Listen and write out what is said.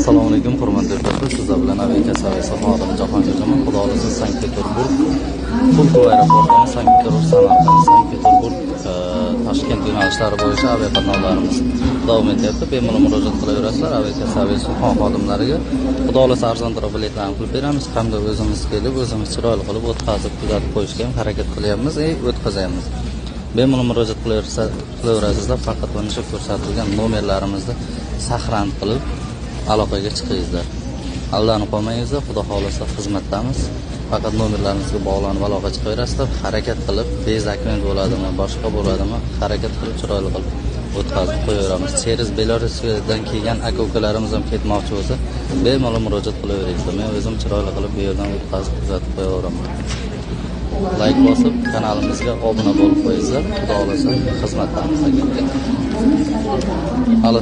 Assalomu alaykum, hurmatli do'stlar. Sizlar bilan aviatsiya saviyasi xodimi Jahongirjon. Xudo xolasa Sankt-Peterburg, Pulkovo aeroportidan Sankt-Peterburg, Samarqand, Sankt-Peterburg, Toshkent yo'nalishlari bo'yicha aviaqatnovlarimiz davom etyapti. Bemalol murojaat qilaverasizlar aviatsiya saviyasi xodimlariga. Xudo xolasa arzonroq biletlarni qilib beramiz hamda o'zimiz kelib, o'zimiz chiroyli qilib o'tkazib, kuzatib qo'yishga ham harakat qilyapmiz, o'tkazamiz. Bemalol murojaat qilaverasizlar. Faqat mana shu ko'rsatilgan nomerlarimizda saqlanib qilib aloqaga chiqingizlar. Aldanib qolmangizlar, xudo xolasa xizmatdamiz. Faqat nomerlarimizga bog'lanib aloqa chiqaverasizlar. Harakat qilib, bezakment bo'ladimi, boshqa bo'ladimi, harakat qilib chiroyli qilib o'tkazib qo'yaveramiz. Cheris Belorussiyadan kelgan aka-ukalarimiz ham ketmoqchi bo'lsa, bemalol murojaat qilaveringizlar. Men o'zim chiroyli qilib bu yerdan o'tkazib kuzatib qo'yaveraman. Like bosib, kanalimizga obuna bo'lib qo'yingizlar. Xudo xolasa xizmatdamiz. Halo.